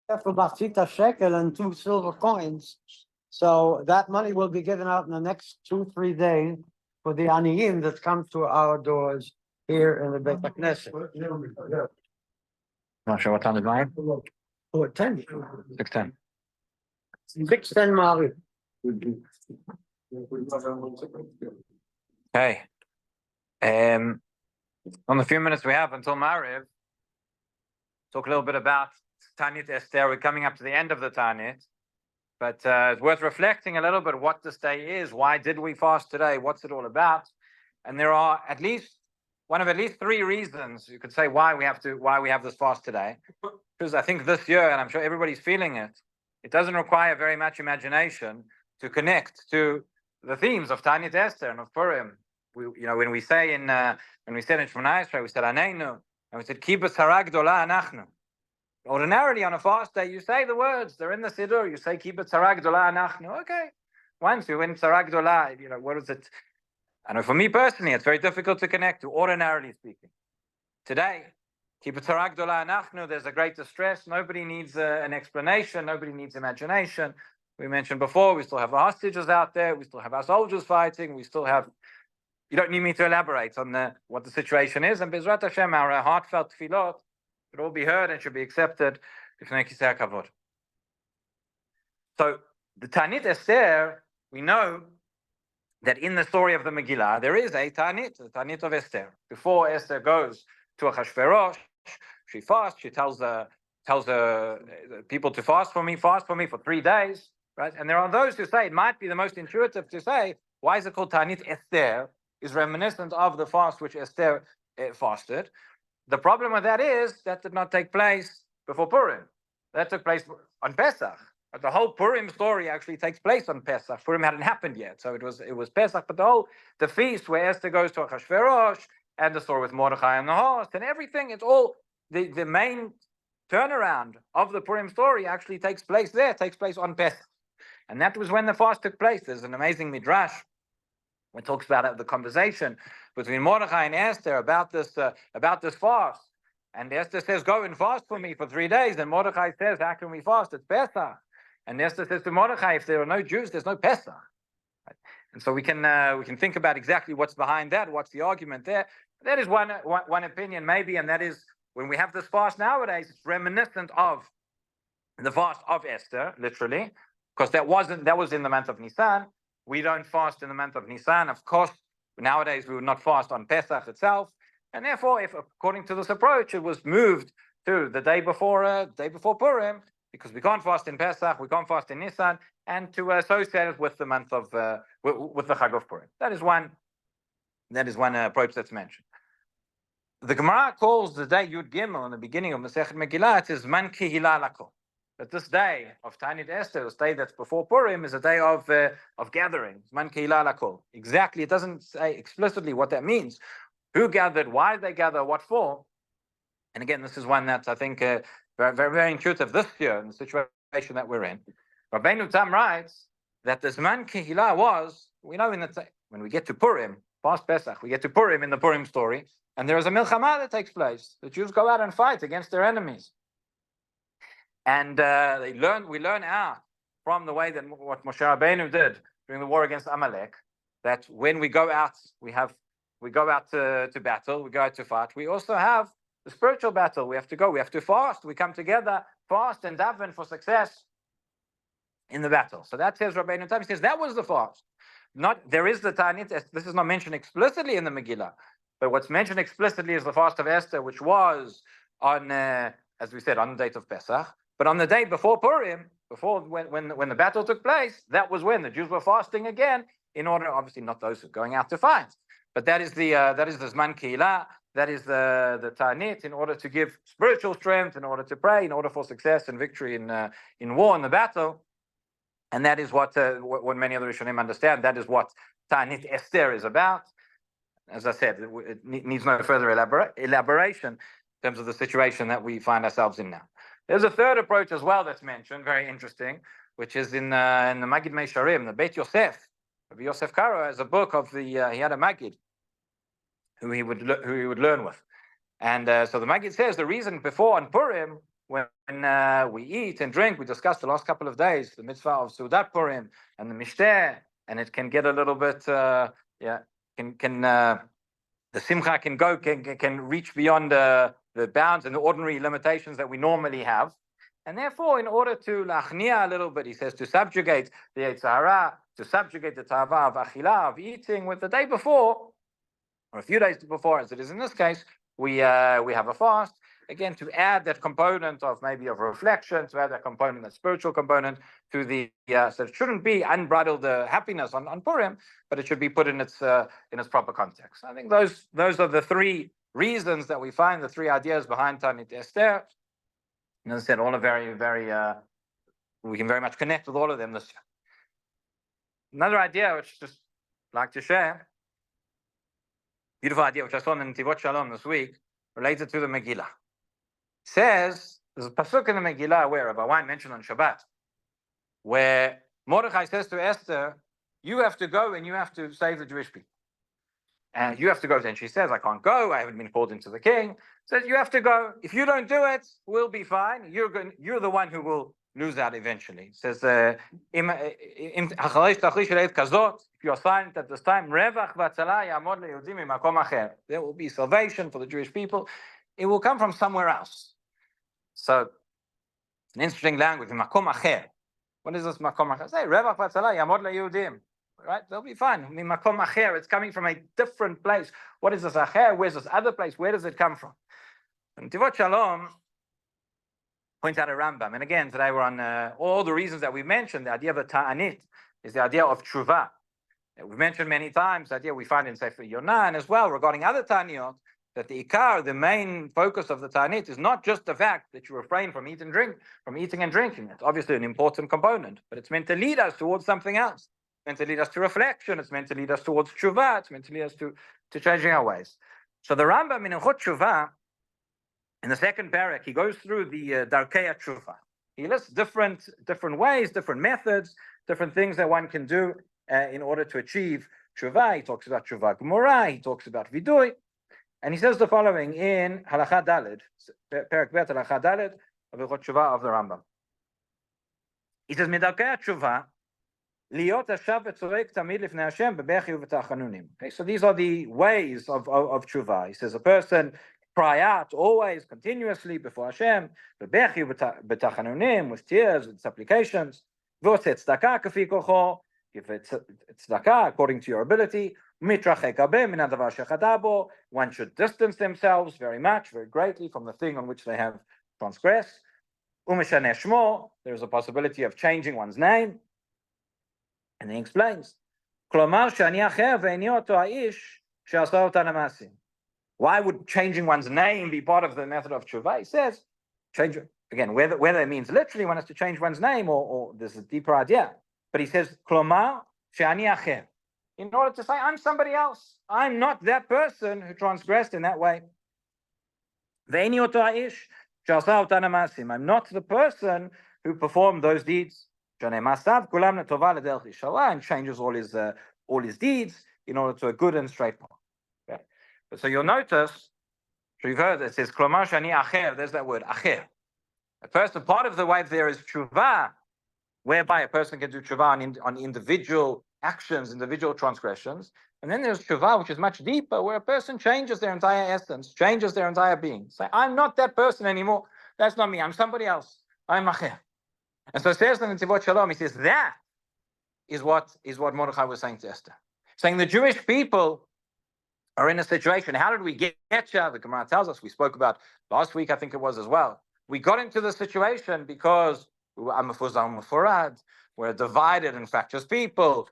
for Bachita shekel and 2 silver coins. So that money will be given out in the next 2-3 days for the aniyim that come to our doors here in the Beit HaKnesset. Not sure what time is mine. 10. 6:10. 6:10 Maariv. Okay. On the few minutes we have until Maariv, talk a little bit about Tanit Esther. We're coming up to the end of the Tanit, but it's worth reflecting a little bit what this day is. Why did we fast today? What's it all about? And there are at least 3 reasons you could say why we have this fast today. Because I think this year, and I'm sure everybody's feeling it, it doesn't require very much imagination to connect to the themes of Tanit Esther and of Purim. When we said in Shemona Esrei, we said Aneinu, and we said Kibbutz Hara Gdola Anachnu. Ordinarily on a fast day, you say the words. They're in the Siddur. You say Kibbutz Hara Gdola Anachnu. Okay. Once you win Hara Gdola, what is it? I know for me personally, it's very difficult to connect to, ordinarily speaking. Today, Kibbutz Hara Gdola Anachnu, there's a great distress. Nobody needs an explanation. Nobody needs imagination. We mentioned before, we still have our hostages out there. We still have our soldiers fighting. We still have... You don't need me to elaborate on what the situation is. And Bezrat Hashem, our heartfelt tefillot should all be heard and should be accepted. So the Tanit Esther, we know that in the story of the Megillah, there is a Tanit, the Tanit of Esther. Before Esther goes to Achashverosh, she fasts, she tells the people to fast for me for 3 days, right? And there are those who say, it might be the most intuitive to say, why is it called Tanit Esther? Is reminiscent of the fast which Esther fasted. The problem with that is that did not take place before Purim. That took place on Pesach. But the whole Purim story actually takes place on Pesach. Purim hadn't happened yet, so it was Pesach. But the feast where Esther goes to Achashverosh and the story with Mordechai and the host and everything, it's all the main turnaround of the Purim story actually takes place there. Takes place on Pesach, and that was when the fast took place. There's an amazing midrash. It talks about the conversation between Mordechai and Esther about this fast. And Esther says, go and fast for me for 3 days. And Mordechai says, how can we fast? It's Pesach. And Esther says to Mordechai, if there are no Jews, there's no Pesach. Right? And so we can think about exactly what's behind that, what's the argument there. That is one opinion maybe, and that is when we have this fast nowadays, it's reminiscent of the fast of Esther, literally, because that was in the month of Nisan. We don't fast in the month of Nisan. Of course, nowadays we would not fast on Pesach itself. And therefore, if according to this approach, it was moved to the day before Purim, because we can't fast in Pesach, we can't fast in Nisan, and to associate it with the month of, with the Chag of Purim. That is one approach that's mentioned. The Gemara calls the day Yud Gimel in the beginning of Masechet Megillah, it is Zman Kehila Lakol. That this day of Tanit Esther, this day that's before Purim, is a day of gathering. Zman Kehila Lakol. Exactly, it doesn't say explicitly what that means. Who gathered? Why did they gather? What for? And again, this is one that's I think very, very, very intuitive this year in the situation that we're in. Rabbeinu Tam writes that the Zman Kehila was, we know when we get to Purim, past Pesach, we get to Purim in the Purim story, and there is a milchama that takes place. The Jews go out and fight against their enemies. And we learn out from the way that what Moshe Rabbeinu did during the war against Amalek, that when we go out, we go out to battle, we go out to fight. We also have the spiritual battle. We have to fast. We come together, fast and daven for success in the battle. So that says Rabbeinu Tam. He says that was the fast. There is the Tanit. This is not mentioned explicitly in the Megillah, but what's mentioned explicitly is the fast of Esther, which was on, as we said, on the date of Pesach. But on the day before Purim, when the battle took place, that was when the Jews were fasting again, in order, obviously not those who are going out to fight, but that is the Zman Kehila, that is the Tanit, in order to give spiritual strength, in order to pray, in order for success and victory in war, in the battle. And that is what many other Rishonim understand. That is what Tanit Esther is about. As I said, it needs no further elaboration in terms of the situation that we find ourselves in now. There's a third approach as well that's mentioned, very interesting, which is in the Magid Meisharim, the Beit Yosef. Rabbi Yosef Karo has a book of he had a Magid who he would learn with. And so the Magid says the reason before on Purim, when we eat and drink. We discussed the last couple of days the mitzvah of Seudat Purim and the Mishteh, and it can get a little bit, the simcha can reach beyond the bounds and the ordinary limitations that we normally have. And therefore, in order to lachnia a little bit, he says, to subjugate the Yetzer Hara, to subjugate the tava of achila, of eating, with the day before, or a few days before, as it is in this case, we have a fast. Again, to add that component of maybe of reflection, to add that component, that spiritual component to the, so it shouldn't be unbridled happiness on Purim, but it should be put in its proper context. I think those are the three reasons that we find, the three ideas behind Tanit Esther. And as I said, all are very, very, we can very much connect with all of them this year. Another idea which I just like to share, beautiful idea which I saw in Tivot Shalom this week, related to the Megillah. Says, there's a pasuk in the Megillah where Rabbi Wein mentioned on Shabbat, where Mordechai says to Esther, you have to go and you have to save the Jewish people. And you have to go. Then she says, I can't go. I haven't been called into the king. Says, you have to go. If you don't do it, we'll be fine. You're the one who will lose out eventually. It says, if you are silent at this time, there will be salvation for the Jewish people. It will come from somewhere else. So, an interesting language. Makom acher. What is this makom acher? Say, revach v'atzala yamod leYehudim. Right? They'll be fine. Makom acher. It's coming from a different place. What is this acher? Where's this other place? Where does it come from? And Tivot Shalom points out a Rambam. And again, today we're on all the reasons that we mentioned. The idea of a ta'anit is the idea of tshuva. We've mentioned many times. The idea we find in Sefer Yonah and as well regarding other ta'aniyot, that the ikar, the main focus of the ta'anit, is not just the fact that you refrain from eating and drinking. It's obviously an important component, but it's meant to lead us towards something else. It's meant to lead us to reflection. It's meant to lead us towards tshuva. It's meant to lead us to changing our ways. So the Rambam in Hilchot Tshuva, in the second parak, he goes through the darkei tshuva. He lists different ways, different methods, different things that one can do in order to achieve tshuva. He talks about tshuva gemura. He talks about vidui. And he says the following in Halacha Daled, Perak Bet Halacha Daled of Hilchot Tshuva of the Rambam. He says, Midakei Tshuva, liot hashav v'tzorek tamid lifnei Hashem bebechi u'v'tachanunim. Okay, so these are the ways of tshuva. He says a person cry out always, continuously before Hashem, bebechi u'v'tachanunim, with tears, with supplications, v'otzeh tzedakah kafi kocho, give tzedakah according to your ability. One should distance themselves very much, very greatly from the thing on which they have transgressed. There is a possibility of changing one's name. And he explains, why would changing one's name be part of the method of tshuva? He says, change it. Again, whether it means literally one has to change one's name or there's a deeper idea. But he says, in order to say, I'm somebody else. I'm not that person who transgressed in that way. I'm not the person who performed those deeds. And changes all his deeds in order to a good and straight path. Okay? So you'll notice, so you've heard it says, there's that word, acher. A person, part of the way there is tshuva, whereby a person can do tshuva on individual actions, individual transgressions. And then there's tshuva, which is much deeper, where a person changes their entire essence, changes their entire being. Say, I'm not that person anymore. That's not me. I'm somebody else. I'm acher. And so it says in the Tivot Shalom, he says that is what Mordechai was saying to Esther. Saying the Jewish people are in a situation. How did we get here? The Gemara tells us, we spoke about last week, I think it was as well. We got into the situation because we're a divided and fractious people.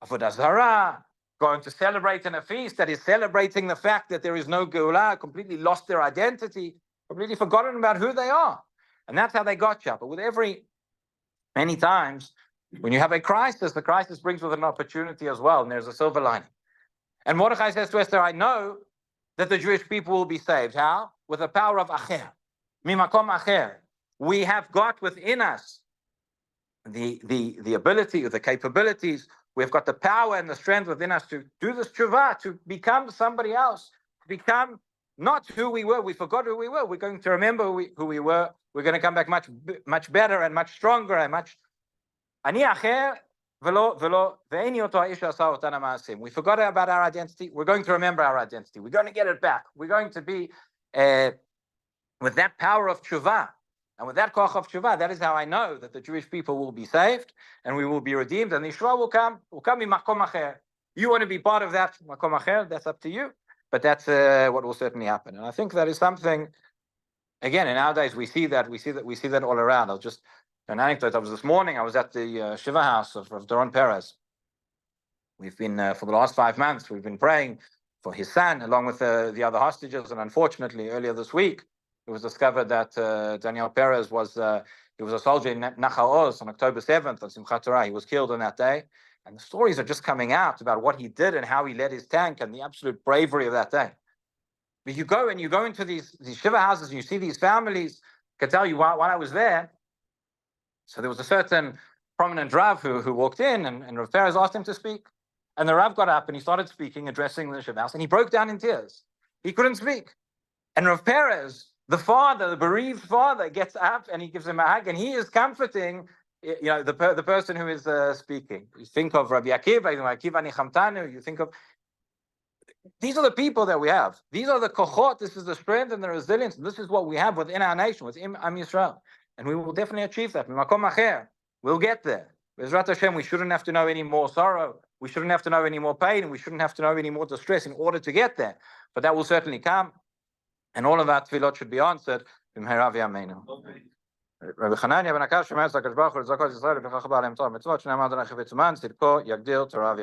Avodah Zarah, going to celebrate in a feast that is celebrating the fact that there is no Geulah, completely lost their identity, completely forgotten about who they are. And that's how they got you. But with many times, when you have a crisis, the crisis brings with it an opportunity as well, and there's a silver lining. And Mordechai says to Esther, I know that the Jewish people will be saved. How? With the power of acher. Mimakom acher. We have got within us the ability, or the capabilities. We've got the power and the strength within us to do this tshuva, to become somebody else, to become not who we were. We forgot who we were. We're going to remember who we were. We're going to come back much better and much stronger and much. אני אחר ואין אותו האיש שעשה אותנו מעשים. We forgot about our identity. We're going to remember our identity. We're going to get it back. We're going to be with that power of tshuva. And with that koch of tshuva, that is how I know that the Jewish people will be saved and we will be redeemed and the Yeshua will come in makom acher. You want to be part of that makom acher, that's up to you. But that's what will certainly happen. And I think that is something, again, in our days, we see that all around. I'll just, an anecdote, this morning, I was at the Shiva house of Doron Perez. We've been, for the last 5 months, we've been praying for his son, along with the other hostages. And unfortunately, earlier this week, it was discovered that Daniel Perez was a soldier in Nachal Oz on October 7th on Simchat Torah. He was killed on that day. And the stories are just coming out about what he did and how he led his tank and the absolute bravery of that day. But you go into these Shiva houses and you see these families. I can tell you while I was there, so there was a certain prominent Rav who walked in and Rav Perez asked him to speak. And the Rav got up and he started speaking, addressing the Shiva house, and he broke down in tears. He couldn't speak. And Rav Perez, the father, the bereaved father, gets up and he gives him a hug and he is comforting, the person who is speaking. You think of Rabbi Akiva, you think of, these are the people that we have. These are the kochot, this is the strength and the resilience. This is what we have within our nation, within Am Yisrael. And we will definitely achieve that. Makom acher, we'll get there. Bezrat Hashem, we shouldn't have to know any more sorrow. We shouldn't have to know any more pain. We shouldn't have to know any more distress in order to get there. But that will certainly come. And all of our tefillot should be answered. B'mehera v'yameinu. Rabbi Chananya ben Akash, Shemer Tzakash Baruch Hu, Tzakot Yisrael, B'chach Ba'alem Torah Mitzvot, Shnei Amad Tzidko Yagdil Torah